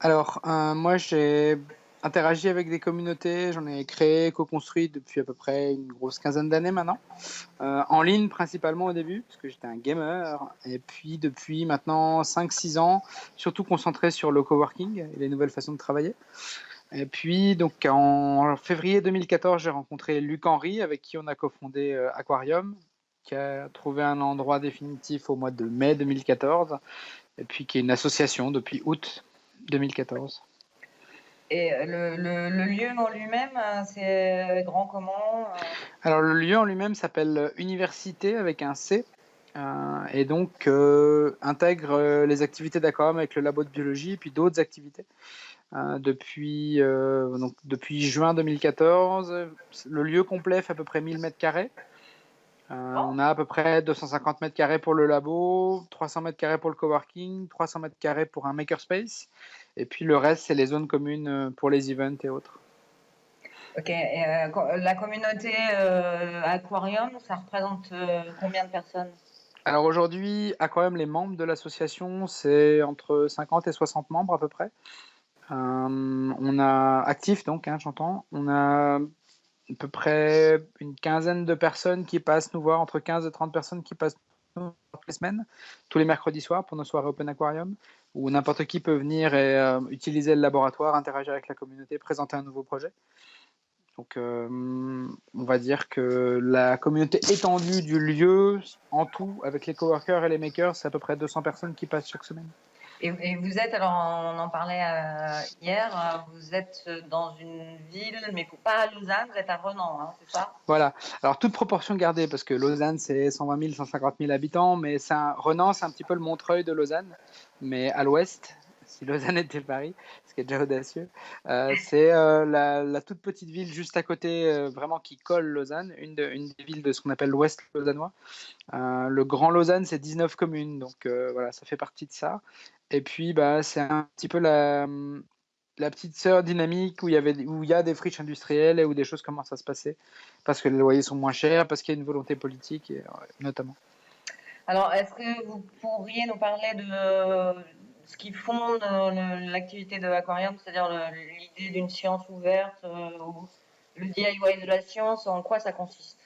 Alors, moi, j'ai interagi avec des communautés, j'en ai créé, co-construit depuis à peu près une grosse quinzaine d'années maintenant. En ligne principalement au début, parce que j'étais un gamer, et puis depuis maintenant 5, 6 ans, surtout concentré sur le coworking et les nouvelles façons de travailler. Et puis, donc en février 2014, j'ai rencontré Luc Henry, avec qui on a cofondé Aquarium, qui a trouvé un endroit définitif au mois de mai 2014, et puis qui est une association depuis août 2014. Et le lieu en lui-même, c'est grand comment? Alors le lieu en lui-même s'appelle Université avec un C, et donc intègre les activités d'aquarium avec le labo de biologie et puis d'autres activités. Depuis juin 2014, le lieu complet fait à peu près 1000 mètres carrés. On a à peu près 250 mètres carrés pour le labo, 300 mètres carrés pour le coworking, 300 mètres carrés pour un makerspace, et puis le reste c'est les zones communes pour les events et autres. OK, et la communauté, Aquarium, ça représente, combien de personnes? Alors aujourd'hui, Aquarium, les membres de l'association, c'est entre 50 et 60 membres à peu près. On a actifs donc, hein, j'entends. On a à peu près une quinzaine de personnes qui passent nous voir, entre 15 et 30 personnes qui passent nous voir toutes les semaines, tous les mercredis soirs pour nos soirées Open Aquarium, où n'importe qui peut venir et utiliser le laboratoire, interagir avec la communauté, présenter un nouveau projet. Donc, on va dire que la communauté étendue du lieu, en tout, avec les coworkers et les makers, c'est à peu près 200 personnes qui passent chaque semaine. Et vous êtes, alors on en parlait hier, vous êtes dans une ville, mais pas à Lausanne, vous êtes à Renan, hein, c'est ça? Voilà. Alors, toute proportion gardée, parce que Lausanne, c'est 120 000, 150 000 habitants, mais Renan, c'est un petit peu le Montreuil de Lausanne, mais à l'ouest, si Lausanne était Paris, ce qui est déjà audacieux. C'est la toute petite ville juste à côté, vraiment qui colle Lausanne, une des villes de ce qu'on appelle l'ouest lausannois. Le Grand Lausanne, c'est 19 communes, donc voilà, ça fait partie de ça. Et puis, bah, c'est un petit peu la petite sœur dynamique où il y a des friches industrielles et où des choses commencent à se passer parce que les loyers sont moins chers, parce qu'il y a une volonté politique, notamment. Alors, est-ce que vous pourriez nous parler de ce qui fonde l'activité de l'Aquarium, c'est-à-dire l'idée d'une science ouverte, ou le DIY de la science, en quoi ça consiste?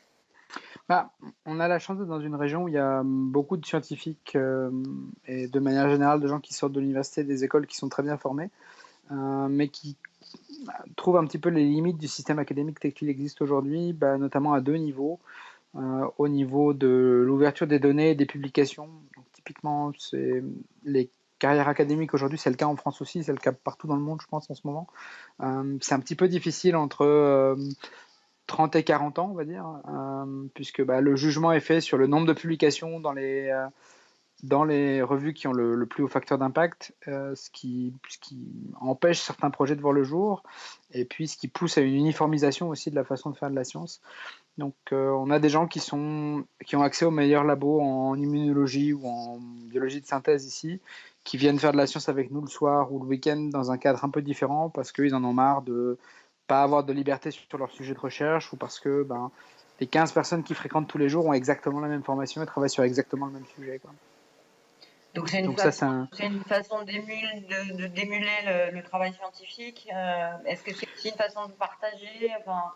Bah, on a la chance d'être dans une région où il y a beaucoup de scientifiques et de manière générale de gens qui sortent de l'université, des écoles qui sont très bien formés, mais qui trouvent un petit peu les limites du système académique tel qu'il existe aujourd'hui, bah, notamment à deux niveaux. Au niveau de l'ouverture des données et des publications. Donc, typiquement, c'est les carrières académiques aujourd'hui, c'est le cas en France aussi, c'est le cas partout dans le monde, je pense, en ce moment. C'est un petit peu difficile entre 30 et 40 ans, on va dire, puisque bah, le jugement est fait sur le nombre de publications dans les revues qui ont le plus haut facteur d'impact, ce qui empêche certains projets de voir le jour, et puis ce qui pousse à une uniformisation aussi de la façon de faire de la science. Donc, on a des gens qui ont accès aux meilleurs labos en immunologie ou en biologie de synthèse ici, qui viennent faire de la science avec nous le soir ou le week-end dans un cadre un peu différent parce qu'ils en ont marre de pas avoir de liberté sur leur sujet de recherche ou parce que ben, les 15 personnes qui fréquentent tous les jours ont exactement la même formation et travaillent sur exactement le même sujet, quoi. Donc Donc ça, c'est un... c'est une façon d'émuler le travail scientifique. Est-ce que c'est aussi une façon de partager? Enfin,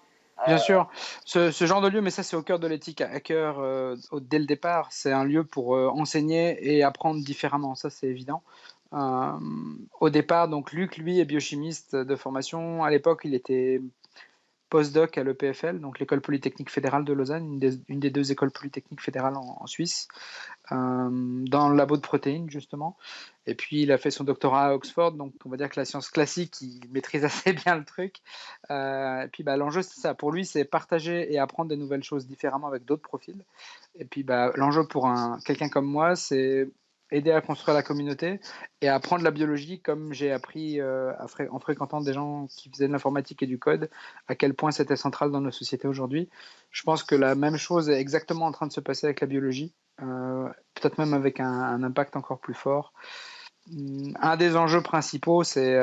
Bien euh, sûr, ce genre de lieu, mais ça c'est au cœur de l'éthique hacker dès le départ, c'est un lieu pour enseigner et apprendre différemment, ça c'est évident. Euh, Au départ, donc Luc, lui, est biochimiste de formation. À l'époque, il était postdoc à l'EPFL, donc l'École polytechnique fédérale de Lausanne, une des deux écoles polytechniques fédérales en Suisse, dans le labo de protéines justement. Et puis il a fait son doctorat à Oxford, donc on va dire que la science classique, il maîtrise assez bien le truc. Et puis bah, l'enjeu, c'est ça. Pour lui, c'est partager et apprendre des nouvelles choses différemment avec d'autres profils. Et puis bah, l'enjeu pour quelqu'un comme moi, c'est aider à construire la communauté et à apprendre la biologie comme j'ai appris en fréquentant des gens qui faisaient de l'informatique et du code, à quel point c'était central dans nos sociétés aujourd'hui. Je pense que la même chose est exactement en train de se passer avec la biologie, peut-être même avec un impact encore plus fort. Un des enjeux principaux, c'est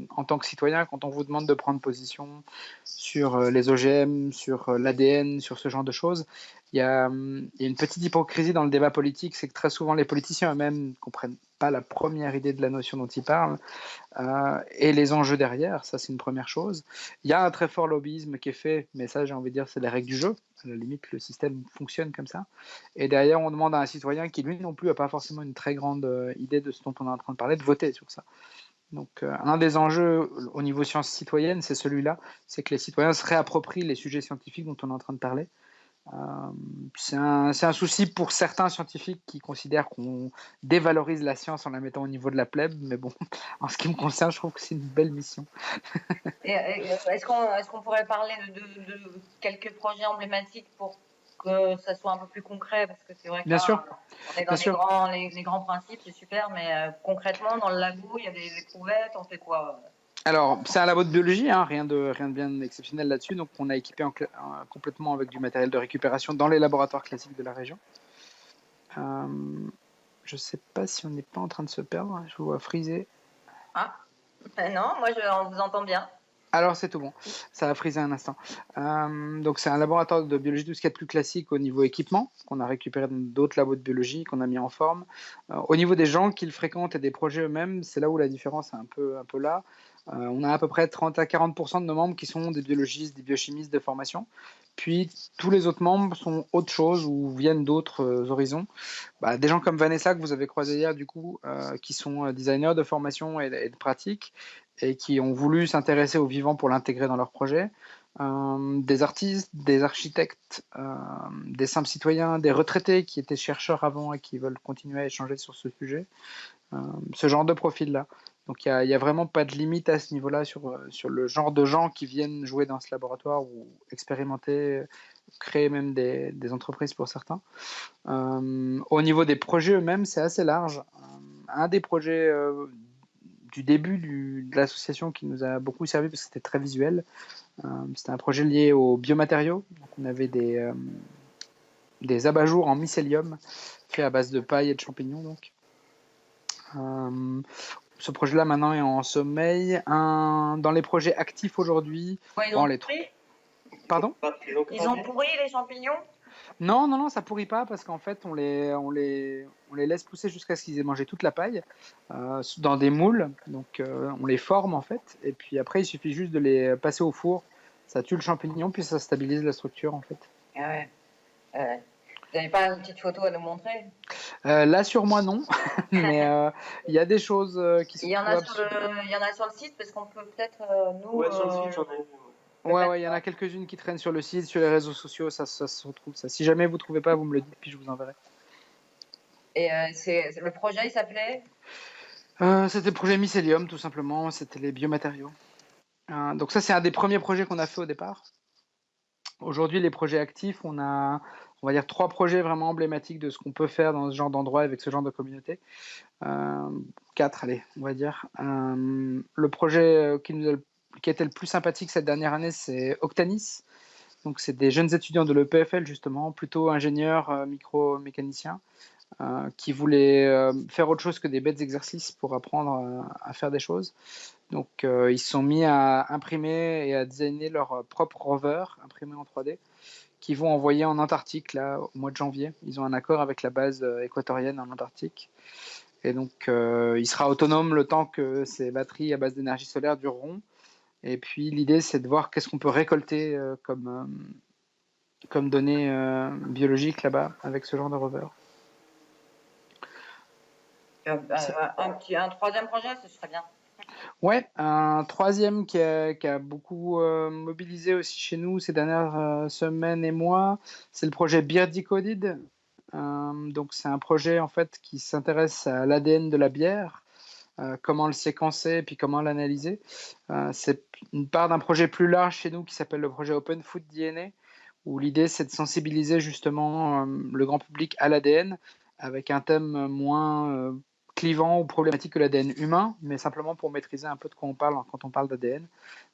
en tant que citoyen, quand on vous demande de prendre position sur les OGM, sur l'ADN, sur ce genre de choses, il y a une petite hypocrisie dans le débat politique, c'est que très souvent les politiciens eux-mêmes ne comprennent pas la première idée de la notion dont il parle, et les enjeux derrière, ça c'est une première chose. Il y a un très fort lobbyisme qui est fait, mais ça j'ai envie de dire c'est les règles du jeu. À la limite, le système fonctionne comme ça. Et derrière, on demande à un citoyen qui lui non plus n'a pas forcément une très grande idée de ce dont on est en train de parler, de voter sur ça. Donc un des enjeux au niveau sciences citoyennes, c'est celui-là, c'est que les citoyens se réapproprient les sujets scientifiques dont on est en train de parler. C'est un souci pour certains scientifiques qui considèrent qu'on dévalorise la science en la mettant au niveau de la plèbe, mais bon, en ce qui me concerne, je trouve que c'est une belle mission. Est-ce qu'on pourrait parler de quelques projets emblématiques pour que ça soit un peu plus concret? Parce que c'est vrai que Bien sûr, là, on est dans bien sûr. les grands principes, c'est super, mais concrètement, dans le labo, il y a des éprouvettes, on fait quoi? Alors, c'est un labo de biologie, hein, rien de bien exceptionnel là-dessus. Donc, on a équipé complètement avec du matériel de récupération dans les laboratoires classiques de la région. Je ne sais pas si on n'est pas en train de se perdre. Je vous vois friser. Ah, non, moi, on vous entend bien. Alors, c'est tout bon. Ça a frisé un instant. Donc, c'est un laboratoire de biologie, tout ce qu'il y a de plus classique au niveau équipement, qu'on a récupéré dans d'autres labos de biologie, qu'on a mis en forme. Au niveau des gens qui le fréquentent et des projets eux-mêmes, c'est là où la différence est un peu là. On a à peu près 30 à 40% de nos membres qui sont des biologistes, des biochimistes de formation. Puis, tous les autres membres sont autre chose ou viennent d'autres horizons. Des gens comme Vanessa, que vous avez croisé hier, du coup, qui sont designers de formation et de pratique, et qui ont voulu s'intéresser au vivant pour l'intégrer dans leur projet. Des artistes, des architectes, des simples citoyens, des retraités qui étaient chercheurs avant et qui veulent continuer à échanger sur ce sujet. Ce genre de profil-là. Donc il n'y a vraiment pas de limite à ce niveau-là sur le genre de gens qui viennent jouer dans ce laboratoire ou expérimenter, créer même des entreprises pour certains. Au niveau des projets eux-mêmes, c'est assez large. Un des projets du début de l'association qui nous a beaucoup servi parce que c'était très visuel, c'était un projet lié aux biomatériaux. Donc, on avait des abat-jours en mycélium faits à base de paille et de champignons. Donc. Ce projet-là maintenant est en sommeil. Dans les projets actifs aujourd'hui, Ouais, ils ont pourri. Pardon? Ils ont pourri les champignons? Non, ça pourrit pas parce qu'en fait, on les laisse pousser jusqu'à ce qu'ils aient mangé toute la paille dans des moules. Donc, on les forme en fait. Et puis après, il suffit juste de les passer au four. Ça tue le champignon, puis ça stabilise la structure en fait. Ah ouais. Vous n'avez pas une petite photo à nous montrer? Là, sur moi, non. Mais il y a des choses qui sont il y en a sur le site parce qu'on peut peut-être nous. Ouais, sur le site, j'en ai. Ouais, il y en a quelques-unes qui traînent sur le site, sur les réseaux sociaux, ça se retrouve ça. Si jamais vous trouvez pas, vous me le dites, puis je vous enverrai. Et le projet, il s'appelait? C'était le projet Mycélium, tout simplement. C'était les biomatériaux. Donc ça, c'est un des premiers projets qu'on a fait au départ. Aujourd'hui, les projets actifs, on va dire 3 projets vraiment emblématiques de ce qu'on peut faire dans ce genre d'endroit avec ce genre de communauté. 4, allez, on va dire. Le projet qui était le plus sympathique cette dernière année, c'est Octanis. Donc, c'est des jeunes étudiants de l'EPFL, justement, plutôt ingénieurs, micro-mécaniciens, qui voulaient faire autre chose que des bêtes exercices pour apprendre à faire des choses. Donc, ils se sont mis à imprimer et à designer leur propre rover, imprimé en 3D, qu'ils vont envoyer en Antarctique, là, au mois de janvier. Ils ont un accord avec la base équatorienne en Antarctique. Et donc, il sera autonome le temps que ces batteries à base d'énergie solaire dureront. Et puis, l'idée, c'est de voir qu'est-ce qu'on peut récolter comme données biologiques là-bas avec ce genre de rover. Un troisième projet, ce serait bien. Ouais, un troisième qui a beaucoup mobilisé aussi chez nous ces dernières semaines et mois, c'est le projet Beer Decoded. Donc c'est un projet en fait qui s'intéresse à l'ADN de la bière, comment le séquencer et puis comment l'analyser. C'est une part d'un projet plus large chez nous qui s'appelle le projet Open Food DNA, où l'idée c'est de sensibiliser justement le grand public à l'ADN avec un thème moins clivant ou problématique que l'ADN humain, mais simplement pour maîtriser un peu de quoi on parle quand on parle d'ADN.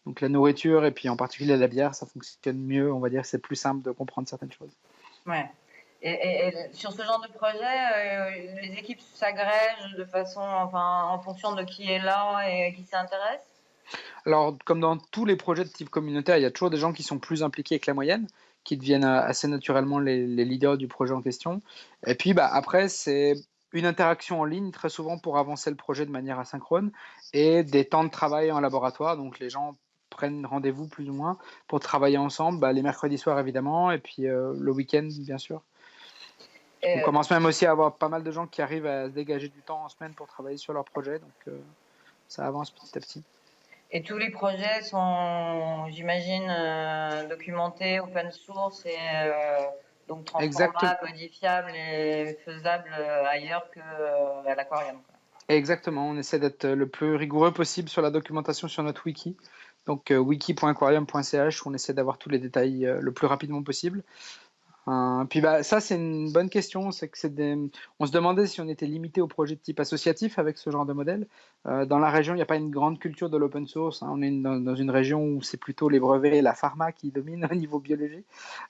Donc la nourriture et puis en particulier la bière, ça fonctionne mieux, on va dire, c'est plus simple de comprendre certaines choses. Ouais. Et sur ce genre de projet, les équipes s'agrègent de façon, enfin, en fonction de qui est là et qui s'intéresse? Alors, comme dans tous les projets de type communautaire, il y a toujours des gens qui sont plus impliqués que la moyenne, qui deviennent assez naturellement les leaders du projet en question. Et puis, après, c'est une interaction en ligne très souvent pour avancer le projet de manière asynchrone et des temps de travail en laboratoire. Donc les gens prennent rendez-vous plus ou moins pour travailler ensemble, les mercredis soirs évidemment et puis le week-end bien sûr. On Et, commence même aussi à avoir pas mal de gens qui arrivent à se dégager du temps en semaine pour travailler sur leur projet, donc ça avance petit à petit. et tous les projets sont, j'imagine, documentés, open source et donc Exactement. transformables, modifiables et faisables ailleurs que à l'aquarium, quoi. Exactement, on essaie d'être le plus rigoureux possible sur la documentation sur notre wiki. Donc wiki.aquarium.ch où on essaie d'avoir tous les détails le plus rapidement possible. Puis ça, c'est une bonne question. C'est que on se demandait si on était limité aux projets de type associatif avec ce genre de modèle. Dans la région, il n'y a pas une grande culture de l'open source, hein. On est dans une région où c'est plutôt les brevets et la pharma qui dominent au niveau biologie.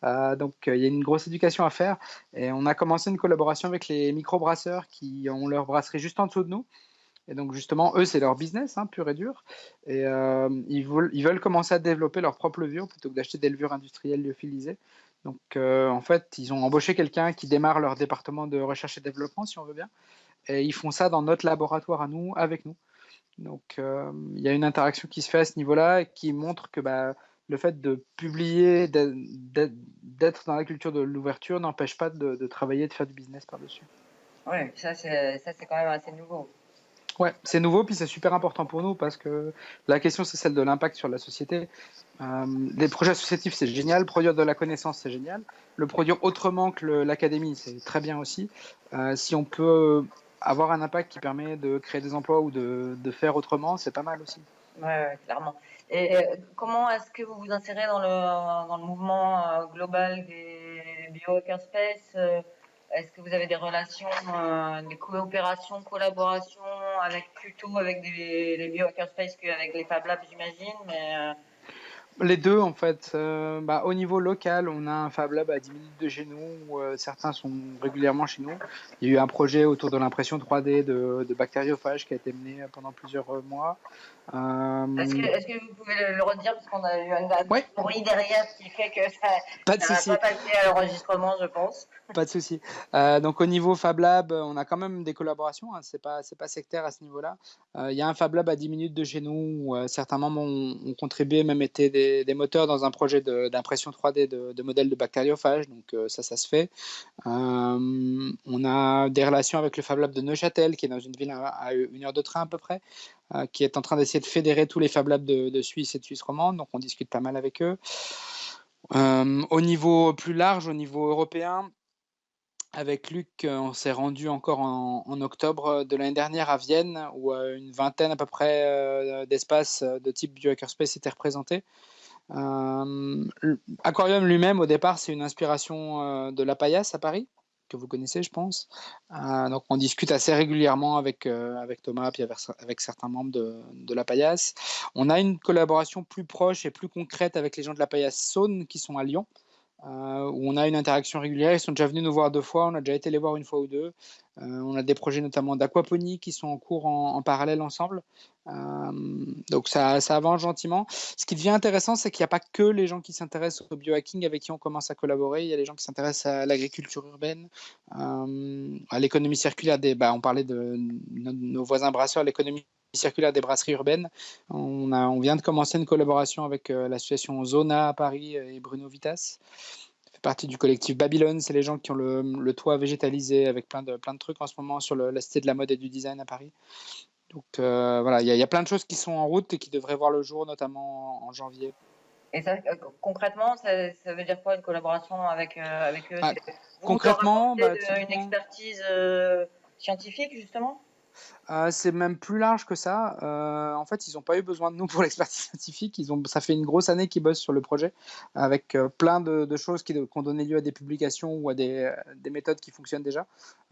Donc, il y a une grosse éducation à faire. Et on a commencé une collaboration avec les microbrasseurs qui ont leur brasserie juste en dessous de nous. Et donc, justement, eux, c'est leur business, hein, pur et dur. Et ils veulent commencer à développer leur propre levure plutôt que d'acheter des levures industrielles lyophilisées. Donc, en fait, ils ont embauché quelqu'un qui démarre leur département de recherche et développement, si on veut bien. Et ils font ça dans notre laboratoire à nous, avec nous. Donc, il y a une interaction qui se fait à ce niveau-là et qui montre que le fait de publier, d'être dans la culture de l'ouverture n'empêche pas de travailler et de faire du business par-dessus. Ouais, ça c'est quand même assez nouveau. Ouais, c'est nouveau, puis c'est super important pour nous parce que la question, c'est celle de l'impact sur la société. Les projets associatifs, c'est génial. Produire de la connaissance, c'est génial. Le produire autrement que l'académie, c'est très bien aussi. Si on peut avoir un impact qui permet de créer des emplois ou de faire autrement, c'est pas mal aussi. Ouais, ouais, clairement. Et comment est-ce que vous vous insérez dans le mouvement global des bio-hackerspace? Est-ce que vous avez des relations, des coopérations, collaborations plutôt avec les bio-hackerspace qu'avec les Fab Labs, j'imagine, mais Les deux, en fait. Au niveau local, on a un Fab Lab à 10 minutes de chez nous, où certains sont régulièrement chez nous. Il y a eu un projet autour de l'impression 3D de bactériophages qui a été mené pendant plusieurs mois. est-ce que vous pouvez le redire parce qu'on a eu un Oui, petit bruit derrière qui fait que pas de ça va pas souci. passer à l'enregistrement, je pense. Pas de souci. Donc au niveau Fab Lab, on a quand même des collaborations, hein, c'est pas sectaire à ce niveau-là. Il y a un Fab Lab à 10 minutes de chez nous où certains membres ont contribué, même été des moteurs dans un projet d'impression 3D de modèles de bactériophages. Donc ça se fait. On a des relations avec le Fab Lab de Neuchâtel, qui est dans une ville à 1 heure de train à peu près, qui est en train d'essayer de fédérer tous les Fab Labs de Suisse et de Suisse romande. Donc on discute pas mal avec eux. Au niveau plus large, au niveau européen, avec Luc, on s'est rendu encore en octobre de l'année dernière à Vienne, où une vingtaine à peu près d'espaces de type biohackerspace étaient représentés. Aquarium lui-même, au départ, c'est une inspiration de La Paillasse à Paris, que vous connaissez, je pense. Donc, on discute assez régulièrement avec Thomas, puis avec certains membres de La Paillasse. On a une collaboration plus proche et plus concrète avec les gens de La Paillasse Saône, qui sont à Lyon, où on a une interaction régulière. Ils sont déjà venus nous voir 2 fois, on a déjà été les voir une fois ou deux. On a des projets notamment d'aquaponie qui sont en cours en parallèle ensemble. Donc ça avance gentiment. Ce qui devient intéressant, c'est qu'il n'y a pas que les gens qui s'intéressent au biohacking avec qui on commence à collaborer. Il y a les gens qui s'intéressent à l'agriculture urbaine, à l'économie circulaire on parlait de nos voisins brasseurs, l'économie circulaire des brasseries urbaines. On vient de commencer une collaboration avec l'association Zona à Paris et Bruno Vitas. Ça fait partie du collectif Babylone. C'est les gens qui ont le toit végétalisé avec plein de trucs en ce moment sur la cité de la mode et du design à Paris. Donc voilà, il y a plein de choses qui sont en route et qui devraient voir le jour, notamment en janvier. Et ça, concrètement, ça veut dire quoi une collaboration avec eux? Ah, C'est vous leur concrètement, apportez une typiquement, expertise scientifique, justement? c'est même plus large que ça. En fait, ils n'ont pas eu besoin de nous pour l'expertise scientifique. Ça fait une grosse année qu'ils bossent sur le projet, avec plein de choses qui ont donné lieu à des publications ou à des méthodes qui fonctionnent déjà.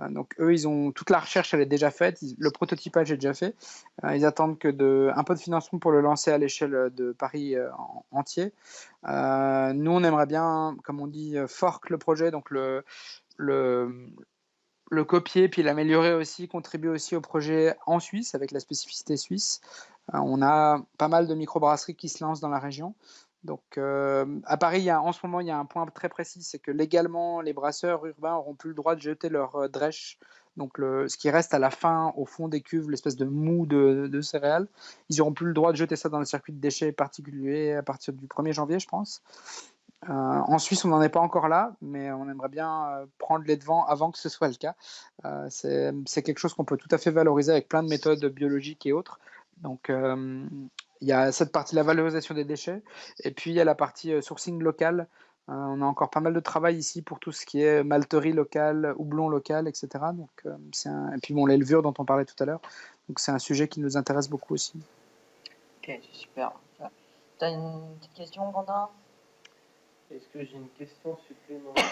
Donc eux, toute la recherche, elle est déjà faite. Le prototypage est déjà fait. Ils attendent un peu de financement pour le lancer à l'échelle de Paris entier. Nous, on aimerait bien, comme on dit, fork le projet, donc le, le copier puis l'améliorer aussi, contribuer aussi au projet en Suisse avec la spécificité suisse. On a pas mal de microbrasseries qui se lancent dans la région. Donc à Paris, en ce moment, il y a un point très précis, c'est que légalement, les brasseurs urbains n'auront plus le droit de jeter leur drèche donc ce qui reste à la fin, au fond des cuves, l'espèce de mou de céréales. Ils n'auront plus le droit de jeter ça dans le circuit de déchets particulier à partir du 1er janvier, je pense. En Suisse, on n'en est pas encore là, mais on aimerait bien prendre les devants avant que ce soit le cas. C'est quelque chose qu'on peut tout à fait valoriser avec plein de méthodes biologiques et autres. Donc, il y a cette partie, la valorisation des déchets, et puis il y a la partie sourcing local. On a encore pas mal de travail ici pour tout ce qui est malterie locale, houblon local, etc. Donc, et puis bon, les levures dont on parlait tout à l'heure. Donc, c'est un sujet qui nous intéresse beaucoup aussi. Ok, c'est super. Tu as une petite question, Quentin? Est-ce que j'ai une question supplémentaire?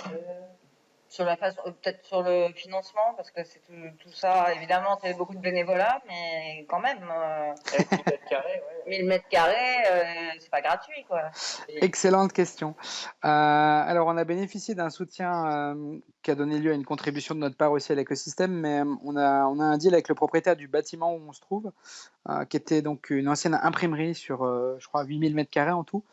Sur la façon, peut-être sur le financement, parce que c'est tout ça, évidemment, c'est beaucoup de bénévolat, mais quand même. 1000 mètres carrés, ouais. 1000 mètres carrés, c'est pas gratuit, quoi. Excellente question. Alors, on a bénéficié d'un soutien qui a donné lieu à une contribution de notre part aussi à l'écosystème, mais on a un deal avec le propriétaire du bâtiment où on se trouve, qui était donc une ancienne imprimerie sur, je crois, 8000 mètres carrés en tout.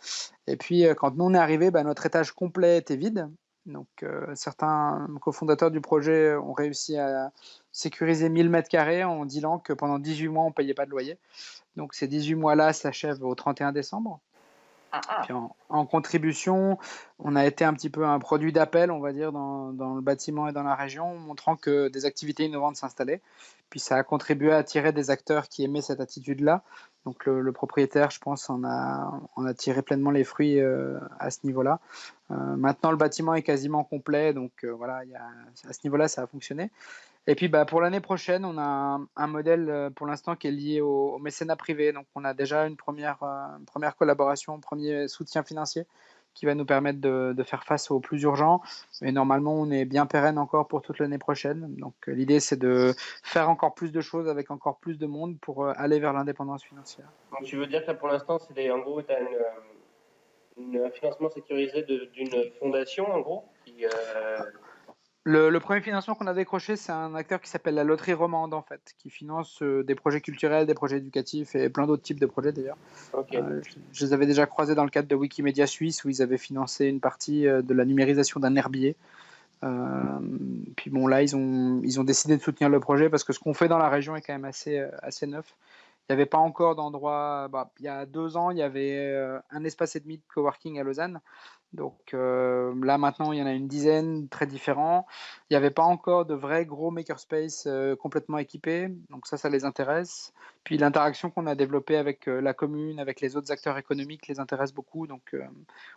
Et puis, quand nous on est arrivé, notre étage complet était vide. Donc, certains cofondateurs du projet ont réussi à sécuriser 1000 mètres carrés en disant que pendant 18 mois, on ne payait pas de loyer. Donc, ces 18 mois-là s'achèvent au 31 décembre. Puis en contribution, on a été un petit peu un produit d'appel, on va dire, dans le bâtiment et dans la région, montrant que des activités innovantes s'installaient. Puis ça a contribué à attirer des acteurs qui aimaient cette attitude-là. Donc le propriétaire, je pense, on a tiré pleinement les fruits à ce niveau-là. Maintenant, le bâtiment est quasiment complet, donc voilà, à ce niveau-là, ça a fonctionné. Et puis pour l'année prochaine, on a un modèle pour l'instant qui est lié au mécénat privé. Donc on a déjà une première collaboration, un premier soutien financier qui va nous permettre de faire face aux plus urgents. Et normalement, on est bien pérenne encore pour toute l'année prochaine. Donc l'idée, c'est de faire encore plus de choses avec encore plus de monde pour aller vers l'indépendance financière. Donc tu veux dire que là, pour l'instant, en gros, tu as un financement sécurisé d'une fondation, en gros, qui... Le premier financement qu'on a décroché, c'est un acteur qui s'appelle la Loterie Romande, en fait, qui finance des projets culturels, des projets éducatifs et plein d'autres types de projets d'ailleurs. Okay. Je les avais déjà croisés dans le cadre de Wikimedia Suisse, où ils avaient financé une partie de la numérisation d'un herbier. Puis bon, là, ils ont décidé de soutenir le projet parce que ce qu'on fait dans la région est quand même assez neuf. Il n'y avait pas encore d'endroit. Il y a 2 ans, il y avait un espace et demi de coworking à Lausanne. Donc là, maintenant, il y en a une dizaine, très différents. Il n'y avait pas encore de vrais gros makerspace complètement équipés. Donc ça les intéresse. Puis l'interaction qu'on a développée avec la commune, avec les autres acteurs économiques, les intéresse beaucoup. Donc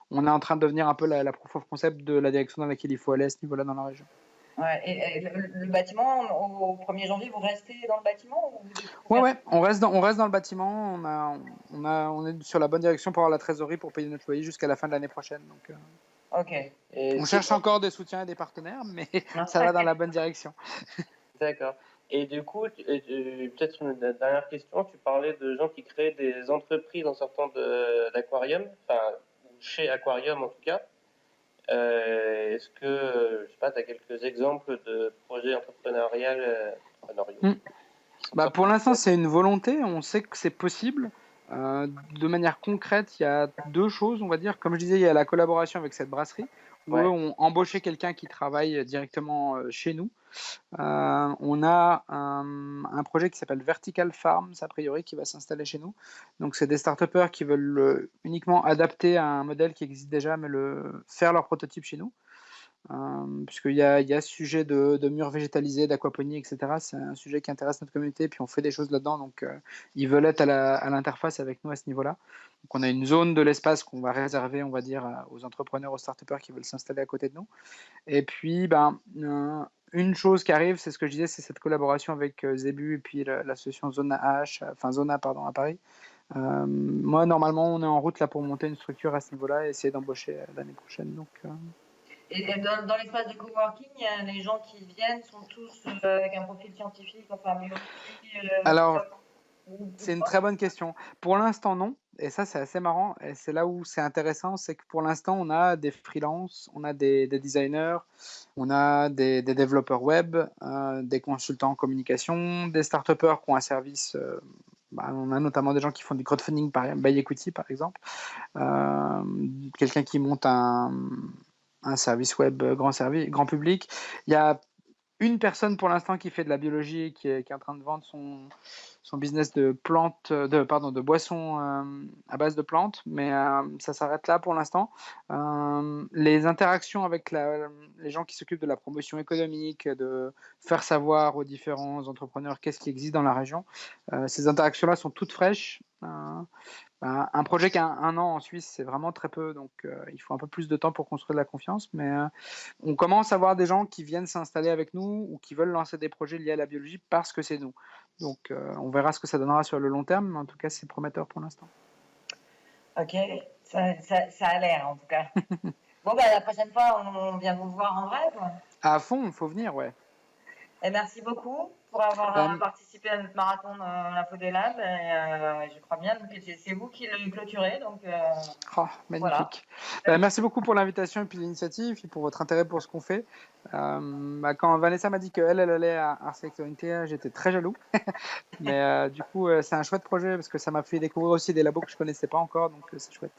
on est en train de devenir un peu la proof of concept de la direction dans laquelle il faut aller à ce niveau-là dans la région. Ouais, et le bâtiment, au 1er janvier, vous restez dans le bâtiment ou Ouais, on reste dans le bâtiment. On est sur la bonne direction pour avoir la trésorerie pour payer notre loyer jusqu'à la fin de l'année prochaine. Donc, ok. On cherche encore des soutiens et des partenaires, mais ça va dans la bonne direction. D'accord. Et du coup, peut-être une dernière question, tu parlais de gens qui créent des entreprises en sortant d'aquarium, enfin, chez Aquarium en tout cas. Est-ce que, je sais pas, tu as quelques exemples de projets entrepreneuriaux Pour l'instant, c'est une volonté. On sait que c'est possible. De manière concrète, il y a 2 choses, on va dire. Comme je disais, il y a la collaboration avec cette brasserie, où eux ont embauché quelqu'un qui travaille directement chez nous. On a un projet qui s'appelle Vertical Farms, a priori, qui va s'installer chez nous. Donc, c'est des start-upers qui veulent uniquement adapter à un modèle qui existe déjà, mais faire leur prototype chez nous. Puisqu'il y a ce sujet de murs végétalisés, d'aquaponie, etc. C'est un sujet qui intéresse notre communauté, puis on fait des choses là-dedans, donc ils veulent être à l'interface avec nous à ce niveau-là. Donc on a une zone de l'espace qu'on va réserver, on va dire, aux entrepreneurs, aux start-upers qui veulent s'installer à côté de nous. Et puis, une chose qui arrive, c'est ce que je disais, c'est cette collaboration avec Zébu et puis l'association Zona pardon, à Paris. Moi, normalement, on est en route là pour monter une structure à ce niveau-là et essayer d'embaucher l'année prochaine. Donc, Et dans l'espace de coworking, les gens qui viennent sont tous avec un profil scientifique, enfin biologie. Alors, c'est une très bonne question. Pour l'instant, non. Et ça, c'est assez marrant. Et c'est là où c'est intéressant, c'est que pour l'instant, on a des freelances, on a des designers, on a des développeurs web, des consultants en communication, des start-upers qui ont un service. On a notamment des gens qui font du crowdfunding by equity, par exemple. Quelqu'un qui monte un service web grand public. Il y a une personne pour l'instant qui fait de la biologie et qui est en train de vendre son business de plantes, de boissons à base de plantes, mais ça s'arrête là pour l'instant. Les interactions avec les gens qui s'occupent de la promotion économique, de faire savoir aux différents entrepreneurs qu'est-ce qui existe dans la région, ces interactions-là sont toutes fraîches. Un projet qui a un an en Suisse, c'est vraiment très peu, donc il faut un peu plus de temps pour construire de la confiance, mais on commence à voir des gens qui viennent s'installer avec nous ou qui veulent lancer des projets liés à la biologie parce que c'est nous. Donc on verra ce que ça donnera sur le long terme, mais en tout cas c'est prometteur pour l'instant. Ok, ça a l'air en tout cas. Bon, bah, la prochaine fois, on vient vous voir en vrai, quoi. À fond, il faut venir, ouais. Et merci beaucoup pour avoir participé à notre marathon de l'Info des Labs. Et, je crois bien que c'est vous qui le clôturez. Donc, magnifique. Voilà. Merci beaucoup pour l'invitation et puis l'initiative et pour votre intérêt pour ce qu'on fait. Quand Vanessa m'a dit qu'elle allait à Ars Electronica, j'étais très jaloux. Mais du coup, c'est un chouette projet parce que ça m'a fait découvrir aussi des labos que je ne connaissais pas encore. Donc, c'est chouette.